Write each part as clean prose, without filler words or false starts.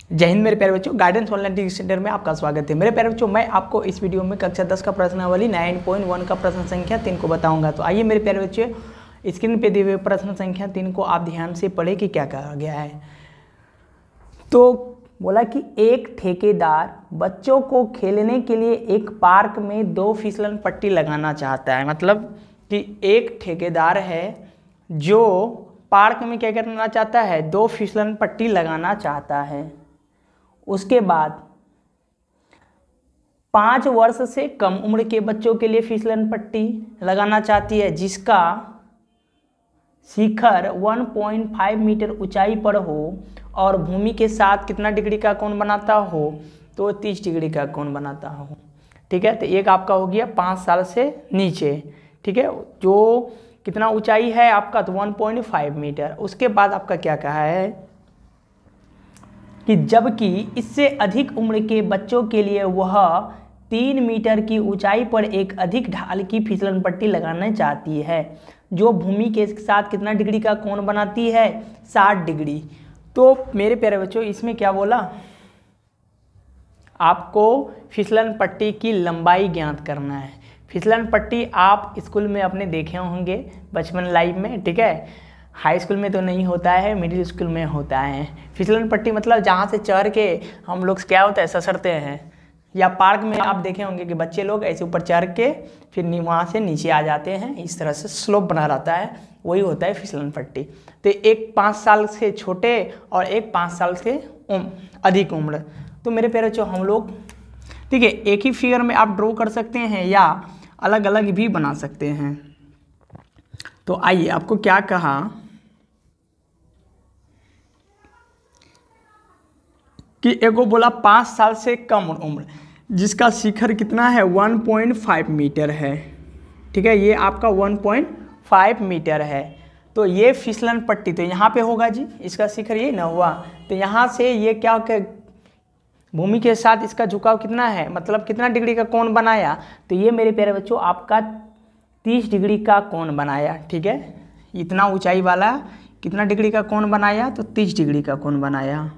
जय हिंद मेरे प्यारे बच्चों, गाइडेंस ऑनलाइन टीचिंग सेंटर में आपका स्वागत है। मेरे प्यारे बच्चों, मैं आपको इस वीडियो में कक्षा 10 का प्रश्नावली 9.1 का प्रश्न संख्या 3 को बताऊंगा। तो आइए मेरे प्यारे बच्चों, स्क्रीन पे दिए हुए प्रश्न संख्या 3 को आप ध्यान से पढ़े कि क्या कहा गया है। तो बोला कि एक ठेकेदार बच्चों को खेलने के लिए एक पार्क में 2 फिसलन पट्टी लगाना चाहता है। मतलब कि एक ठेकेदार है जो पार्क में क्या करना चाहता है, 2 फिसलन पट्टी लगाना चाहता है। उसके बाद 5 वर्ष से कम उम्र के बच्चों के लिए फिसलन पट्टी लगाना चाहती है जिसका शिखर 1.5 मीटर ऊंचाई पर हो और भूमि के साथ कितना डिग्री का कोण बनाता हो, तो 30 डिग्री का कोण बनाता हो। ठीक है, तो एक आपका हो गया 5 साल से नीचे। ठीक है, जो कितना ऊंचाई है आपका, तो 1.5 मीटर। उसके बाद आपका क्या कहा है कि जबकि इससे अधिक उम्र के बच्चों के लिए वह 3 मीटर की ऊंचाई पर एक अधिक ढाल की फिसलन पट्टी लगाना चाहती है जो भूमि के साथ कितना डिग्री का कोण बनाती है, 60 डिग्री। तो मेरे प्यारे बच्चों, इसमें क्या बोला, आपको फिसलन पट्टी की लंबाई ज्ञात करना है। फिसलन पट्टी आप स्कूल में अपने देखे होंगे बचपन लाइफ में। ठीक है, हाई स्कूल में तो नहीं होता है, मिडिल स्कूल में होता है। फिसलन पट्टी मतलब जहाँ से चढ़ के हम लोग क्या होता है, ससरते हैं। या पार्क में आप देखे होंगे कि बच्चे लोग ऐसे ऊपर चढ़ के फिर वहाँ से नीचे आ जाते हैं, इस तरह से स्लोप बना रहता है, वही होता है फिसलन पट्टी। तो एक 5 साल से छोटे और एक 5 साल से अधिक उम्र। तो मेरे प्यारे बच्चों, हम लोग ठीक है एक ही फिगर में आप ड्रॉ कर सकते हैं या अलग अलग भी बना सकते हैं। तो आइए, आपको क्या कहा कि एगो बोला 5 साल से कम उम्र जिसका शिखर कितना है, 1.5 मीटर है। ठीक है, ये आपका 1.5 मीटर है। तो ये फिसलन पट्टी तो यहाँ पे होगा जी, इसका शिखर ये ना हुआ, तो यहाँ से ये क्या भूमि के साथ इसका झुकाव कितना है, मतलब कितना डिग्री का कोण बनाया, तो ये मेरे प्यारे बच्चों आपका 30 डिग्री का कोण बनाया। ठीक है, इतना ऊंचाई वाला कितना डिग्री का कोण बनाया, तो 30 डिग्री का कोण बनाया।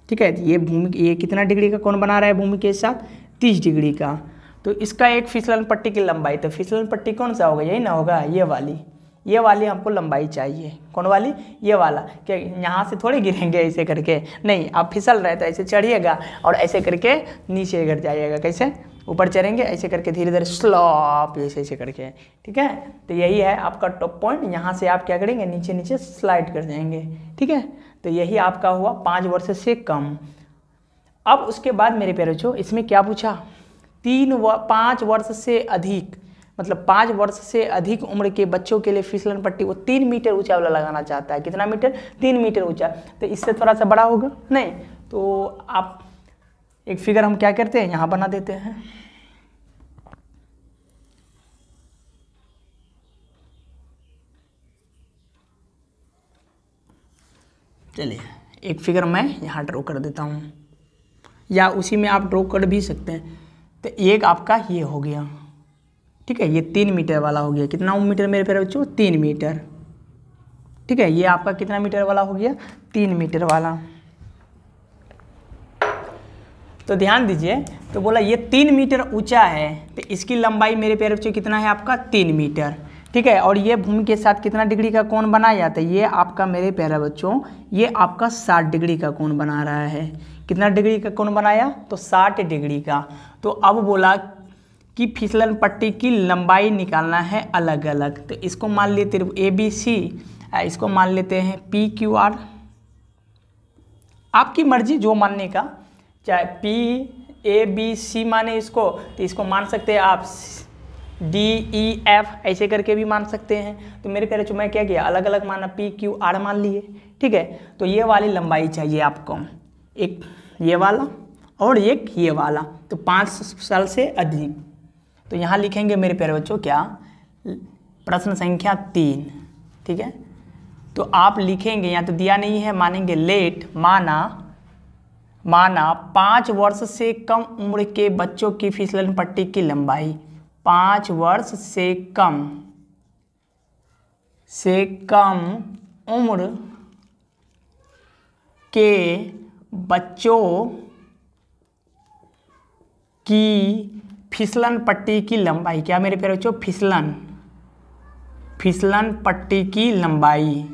ठीक है, ये कितना डिग्री का कोण बना रहा है भूमि के साथ, 30 डिग्री का। तो इसका एक फिसलन पट्टी की लंबाई, तो फिसलन पट्टी कौन सा होगा, यही ना होगा, ये वाली हमको लंबाई चाहिए। कौन वाली, ये वाला। क्या यहाँ से थोड़े गिरेंगे ऐसे करके, नहीं, आप फिसल रहे तो ऐसे चढ़िएगा और ऐसे करके नीचे गिर जाइएगा। कैसे, ऊपर चढ़ेंगे ऐसे करके धीरे धीरे स्लॉप ऐसे करके। ठीक है, तो यही है आपका टॉप पॉइंट। यहाँ से आप क्या करेंगे, नीचे नीचे स्लाइड कर जाएंगे। ठीक है, तो यही आपका हुआ 5 वर्ष से कम। अब उसके बाद मेरे प्यारे बच्चों, इसमें क्या पूछा, 5 वर्ष से अधिक, मतलब 5 वर्ष से अधिक उम्र के बच्चों के लिए फिसलन पट्टी वो 3 मीटर ऊंचा वाला लगाना चाहता है। कितना मीटर, 3 मीटर ऊंचा। तो इससे थोड़ा सा बड़ा होगा नहीं, तो आप एक फिगर हम क्या करते हैं, यहाँ बना देते हैं। चलिए एक फिगर मैं यहाँ ड्रॉ कर देता हूँ, या उसी में आप ड्रॉ कर भी सकते हैं। तो एक आपका ये हो गया। ठीक है, ये 3 मीटर वाला हो गया। कितना मीटर मेरे प्यारे बच्चों, 3 मीटर। ठीक है, ये आपका कितना मीटर वाला हो गया, 3 मीटर वाला। तो ध्यान दीजिए, तो बोला ये 3 मीटर ऊंचा है, तो इसकी लंबाई मेरे प्यारे बच्चों कितना है आपका, 3 मीटर। ठीक है, और ये भूमि के साथ कितना डिग्री का कोण बनाया, तो ये आपका मेरे प्यारे बच्चों, ये आपका 60 डिग्री का कोण बना रहा है। कितना डिग्री का कोण बनाया, तो 60 डिग्री का। तो अब बोला कि फिसलन पट्टी की लंबाई निकालना है अलग अलग। तो इसको मान लेते ABC, इसको मान लेते हैं PQR। आपकी मर्जी जो मानने का, चाहे PABC माने इसको, तो इसको मान सकते हैं आप DEF ऐसे करके भी मान सकते हैं। तो मेरे प्यारे बच्चों, मैं क्या किया, अलग अलग माना, PQR मान लिए। ठीक है, तो ये वाली लंबाई चाहिए आपको, एक ये वाला और एक ये वाला, तो 5 साल से अधिक। तो यहाँ लिखेंगे मेरे प्यारे बच्चों क्या, प्रश्न संख्या 3। ठीक है, तो आप लिखेंगे, यहाँ तो दिया नहीं है, मानेंगे लेट, माना 5 वर्ष से कम उम्र के बच्चों की फिसलन पट्टी की लंबाई, 5 वर्ष से कम उम्र के बच्चों की फिसलन पट्टी की लंबाई, क्या मेरे प्यारे बच्चों, फिसलन पट्टी की लंबाई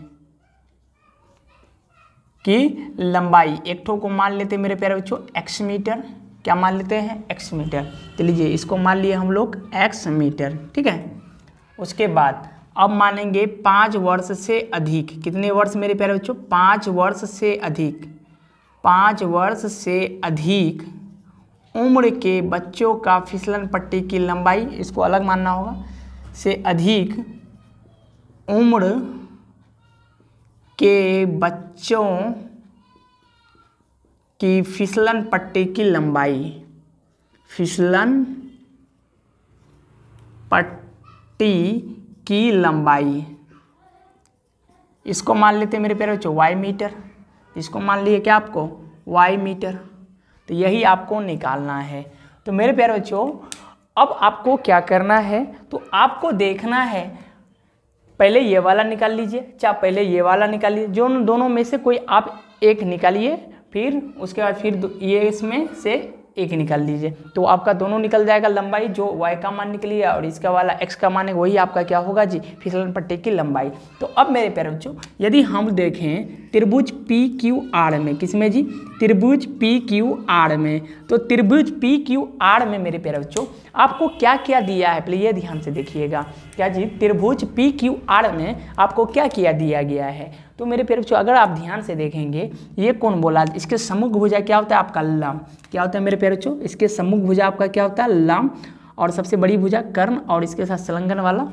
एक ठो को मान लेते हैं मेरे प्यारे बच्चों x मीटर। क्या मान लेते हैं, x मीटर। तो लीजिए इसको मान लिए हम लोग x मीटर, ठीक है। उसके बाद अब मानेंगे 5 वर्ष से अधिक, कितने वर्ष मेरे प्यारे बच्चों, 5 वर्ष से अधिक, 5 वर्ष से अधिक उम्र के बच्चों का फिसलन पट्टी की लंबाई, इसको अलग मानना होगा, से अधिक उम्र के बच्चों की फिसलन पट्टी की लंबाई, फिसलन पट्टी की लंबाई, इसको मान लेते हैं मेरे प्यारे बच्चों y मीटर। इसको मान लिए क्या आपको, y मीटर। तो यही आपको निकालना है। तो मेरे प्यारे बच्चों अब आपको क्या करना है, तो आपको देखना है, पहले ये वाला निकाल लीजिए, चाहे पहले ये वाला निकाल लीजिए, जो दोनों में से कोई आप एक निकालिए, फिर उसके बाद फिर ये इसमें से एक निकाल लीजिए, तो आपका दोनों निकल जाएगा लंबाई, जो y का मान निकली है और इसका वाला x का मान है, वही आपका क्या होगा जी, फिसलन पट्टी की लंबाई। तो अब मेरे प्यारे बच्चों यदि हम देखें त्रिभुज PQR में, किसमें जी, त्रिभुज PQR में, तो त्रिभुज PQR में मेरे प्यारे बच्चों आपको क्या क्या दिया है, पहले ये ध्यान से देखिएगा, क्या जी, त्रिभुज PQR में आपको क्या क्या दिया गया है। तो मेरे प्यारे बच्चों अगर आप ध्यान से देखेंगे, ये कौन बोला, इसके सम्मुख भुजा क्या होता है आपका, लंब। क्या होता है मेरे प्यारे बच्चों, इसके सम्मुख भुजा आपका क्या होता है, लंब, और सबसे बड़ी भुजा कर्ण, और इसके साथ संलग्न वाला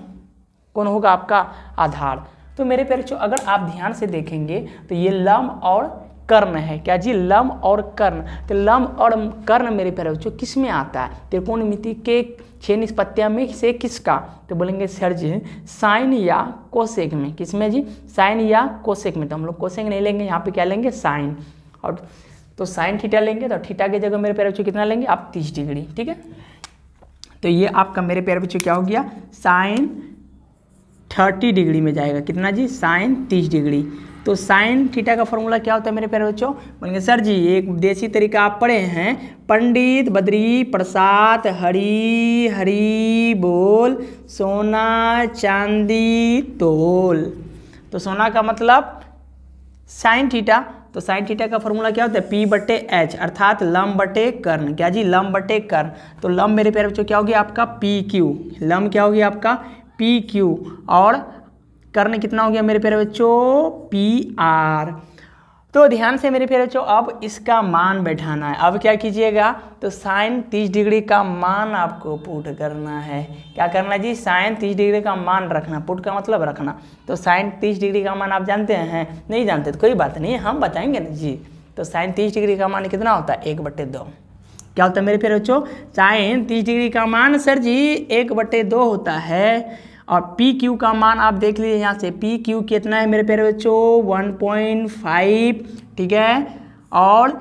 कौन होगा आपका, आधार। तो मेरे प्यारे बच्चों अगर आप ध्यान से देखेंगे तो ये लंब और कर्ण है, क्या जी, लंब और कर्ण। तो लंब और कर्ण मेरे प्यारे बच्चों किस में आता है, त्रिकोणमिति के 6 निष्पत्तियां में से किसका, तो बोलेंगे सर जी साइन या कोसेक में, किसमें जी, साइन या कोसेक में। तो हम लोग कोसेक नहीं लेंगे, यहाँ पे क्या लेंगे, साइन, और तो साइन थीटा लेंगे, तो थीटा की जगह मेरे प्यारे बच्चों कितना लेंगे आप, 30 डिग्री, ठीक है। तो ये आपका मेरे प्यारे बच्चों क्या हो गया, साइन 30 डिग्री में जाएगा, कितना जी, साइन 30 डिग्री। तो साइन थीटा का फॉर्मूला क्या होता है मेरे प्यारे बच्चों, बोलेंगे सर जी एक देसी तरीका आप पढ़े हैं, पंडित बद्री प्रसाद हरी हरी बोल, सोना चांदी तोल। तो सोना का मतलब साइन थीटा, तो साइन थीटा का फॉर्मूला क्या होता है, P/H, अर्थात लंब बटे कर्ण, क्या जी, लंब बटे कर्ण। तो लंब मेरे प्यारे बच्चों क्या हो गया आपका, PQ, लंब क्या हो गया आपका, PQ, और कर्ण कितना हो गया मेरे प्यारे बच्चों, PR। तो ध्यान से मेरे प्यारे बच्चों अब इसका मान बैठाना है। अब क्या कीजिएगा, तो साइन 30 डिग्री का मान आपको पुट करना है। क्या करना है जी, साइन 30 डिग्री का मान रखना, पुट का मतलब रखना। तो साइन 30 डिग्री का मान आप जानते हैं, नहीं जानते तो कोई बात नहीं, हम बताएंगे ना जी। तो साइन 30 डिग्री का मान कितना होता है, 1/2। क्या होता है मेरे प्यारे बच्चों, साइन 30 डिग्री का मान सर जी 1/2 होता है। और PQ का मान आप देख लीजिए यहाँ से, PQ कितना है मेरे प्यारे बच्चों, 1.5, ठीक है। और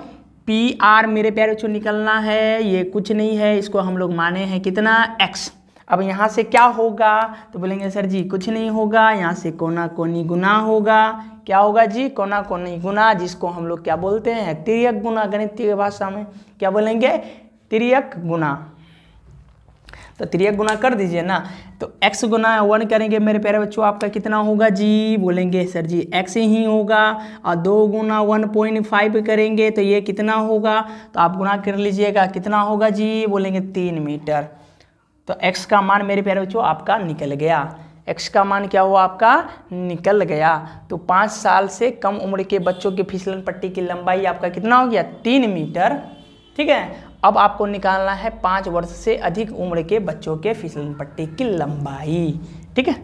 PR मेरे प्यारे बच्चों निकलना है, ये कुछ नहीं है, इसको हम लोग माने हैं कितना, X। अब यहाँ से क्या होगा, तो बोलेंगे सर जी कुछ नहीं होगा, यहाँ से कोना कोनी गुना होगा। क्या होगा जी, कोना कोनी गुना, जिसको हम लोग क्या बोलते हैं, तिर्यक गुना, गणितीय भाषा में क्या बोलेंगे, तिर्यक गुना। तो तिर्यक गुना कर दीजिए ना, तो x गुना 1 करेंगे मेरे प्यारे बच्चों, आपका कितना होगा जी, बोलेंगे सर जी x ही होगा। और 2 गुना 1.5 करेंगे तो ये कितना होगा, तो आप गुना कर लीजिएगा, कितना होगा जी, बोलेंगे 3 मीटर। तो x का मान मेरे प्यारे बच्चों आपका निकल गया, x का मान क्या हुआ आपका, निकल गया। तो 5 साल से कम उम्र के बच्चों की फिसलन पट्टी की लंबाई आपका कितना हो गया, 3 मीटर, ठीक है। अब आपको निकालना है 5 वर्ष से अधिक उम्र के बच्चों के फिसलन पट्टी की लंबाई, ठीक है।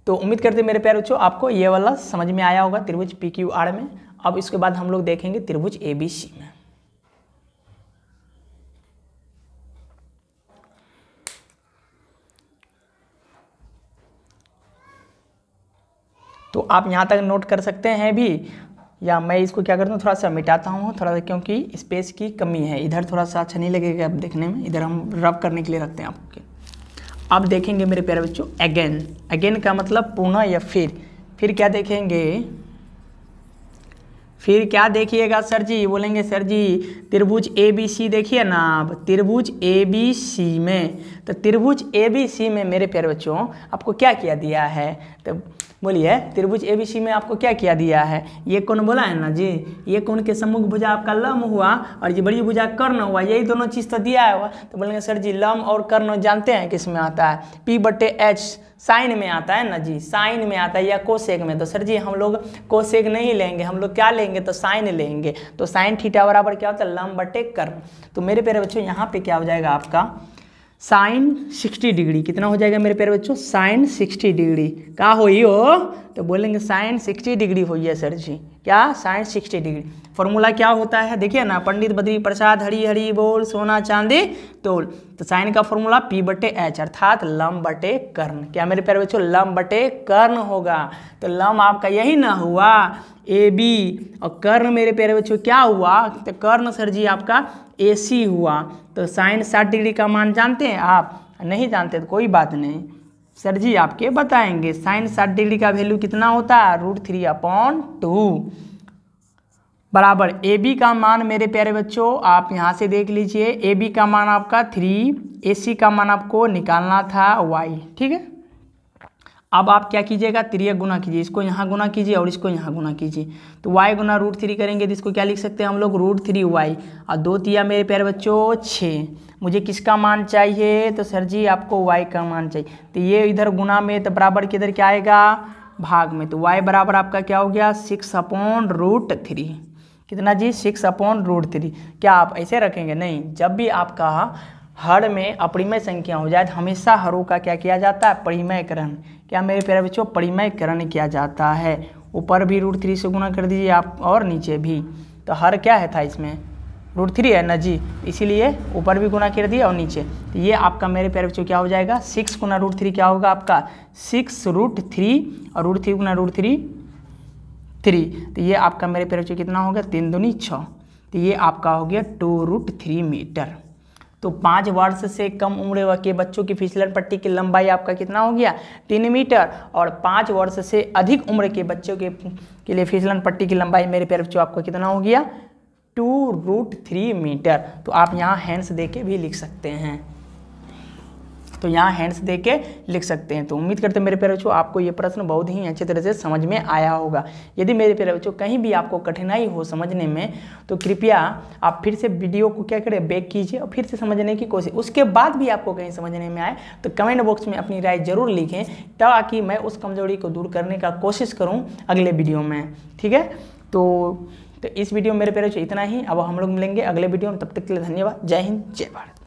तो उम्मीद करते मेरे प्यारे बच्चों आपको ये वाला समझ में आया होगा त्रिभुज PQR में। अब इसके बाद हम लोग देखेंगे त्रिभुज ABC में। तो आप यहाँ तक नोट कर सकते हैं भी, या मैं इसको क्या करता हूँ, थोड़ा सा मिटाता हूँ थोड़ा सा, क्योंकि स्पेस की कमी है, इधर थोड़ा सा अच्छा नहीं लगेगा अब देखने में, इधर हम रब करने के लिए रखते हैं आपके। अब देखेंगे मेरे प्यारे बच्चों अगेन, अगेन का मतलब पुनः या फिर क्या देखेंगे, फिर क्या देखिएगा सर जी, बोलेंगे सर जी त्रिभुज ABC देखिए ना, अब त्रिभुज ABC में, तो त्रिभुज ABC में मेरे प्यारे बच्चों आपको क्या किया दिया है, तो बोलिए त्रिभुज ABC में आपको क्या किया दिया है। ये कोण बोला है ना जी, ये कोण के सम्मुख भुजा आपका लंब हुआ और ये बड़ी भुजा कर्ण हुआ, यही दोनों चीज़ तो दिया है। तो बोलेंगे सर जी लंब और कर्ण जानते हैं किस में आता है, P/H साइन में आता है ना जी, साइन में आता है या कोसेक में। तो सर जी हम लोग कोसेक नहीं लेंगे, हम लोग क्या लेंगे, तो साइन लेंगे। तो साइन थीटा बराबर क्या होता है, लंब बटे कर्ण। तो मेरे प्यारे बच्चों यहाँ पे क्या हो जाएगा आपका साइन 60 डिग्री, कितना हो जाएगा मेरे प्यारे बच्चों, साइन 60 डिग्री का होई हो, तो बोलेंगे साइन 60 डिग्री होई है सर जी, क्या साइन 60 डिग्री। फॉर्मूला क्या होता है देखिए ना, पंडित बद्री प्रसाद हरी हरी बोल सोना चांदी तोल। तो साइन का फॉर्मूला P/H अर्थात लंब बटे कर्ण। क्या मेरे प्यारे बच्चों, लंब बटे कर्ण होगा। तो लंब आपका यही ना हुआ AB और कर्ण मेरे प्यारे बच्चों क्या हुआ, तो कर्ण सर जी आपका AC हुआ। तो साइन 60 डिग्री का मान जानते हैं आप, नहीं जानते तो कोई बात नहीं, सर जी आपके बताएंगे। साइन 60 डिग्री का वैल्यू कितना होता है, √3/2 बराबर AB का मान मेरे प्यारे बच्चों आप यहाँ से देख लीजिए, AB का मान आपका 3, AC का मान आपको निकालना था Y, ठीक है। अब आप क्या कीजिएगा, 3 गुना कीजिए, इसको यहाँ गुना कीजिए और इसको यहाँ गुना कीजिए। तो y गुना √3 करेंगे तो इसको क्या लिख सकते हैं हम लोग, √3y और 2 तिया मेरे प्यारे बच्चों 6। मुझे किसका मान चाहिए, तो सर जी आपको y का मान चाहिए। तो ये इधर गुना में तो बराबर के इधर क्या आएगा, भाग में। तो y बराबर आपका क्या हो गया 6/√3, कितना जी 6/√3। क्या आप ऐसे रखेंगे, नहीं, जब भी आपका हर में अपरिमेय संख्या हो जाए तो हमेशा हरों का क्या किया जाता है, परिमेयकरण। क्या मेरे प्यारे बच्चों, परिमेयकरण किया जाता है। ऊपर भी √3 से गुना कर दीजिए आप और नीचे भी। तो हर क्या है था इसमें, √3 है ना जी, इसीलिए ऊपर भी गुना कर दिया और नीचे। तो ये आपका मेरे प्यारे बच्चों क्या हो जाएगा, 6 गुना √3 क्या होगा आपका 6√3 और √3 गुना √3 3। तो ये आपका मेरे प्यारे बच्चों कितना हो गया, 3 दूनी 6। तो ये आपका हो गया 2√3 मीटर। तो 5 वर्ष से कम उम्र के बच्चों की फिसलन पट्टी की लंबाई आपका कितना हो गया, 3 मीटर। और 5 वर्ष से अधिक उम्र के बच्चों के लिए फिसलन पट्टी की लंबाई मेरे प्यारे बच्चों आपका कितना हो गया, 2√3 मीटर। तो आप यहाँ हैंड्स दे के भी लिख सकते हैं, तो यहाँ हैंड्स दे के लिख सकते हैं। तो उम्मीद करते हैं मेरे प्यारे बच्चों आपको ये प्रश्न बहुत ही अच्छे तरह से समझ में आया होगा। यदि मेरे प्यारे बच्चों कहीं भी आपको कठिनाई हो समझने में, तो कृपया आप फिर से वीडियो को क्या करें, बैक कीजिए और फिर से समझने की कोशिश। उसके बाद भी आपको कहीं समझने में आए तो कमेंट बॉक्स में अपनी राय जरूर लिखें, ताकि मैं उस कमजोरी को दूर करने का कोशिश करूँ अगले वीडियो में, ठीक है। तो इस वीडियो में मेरे प्यारे बच्चों इतना ही। अब हम लोग मिलेंगे अगले वीडियो में, तब तक के लिए धन्यवाद। जय हिंद, जय भारत।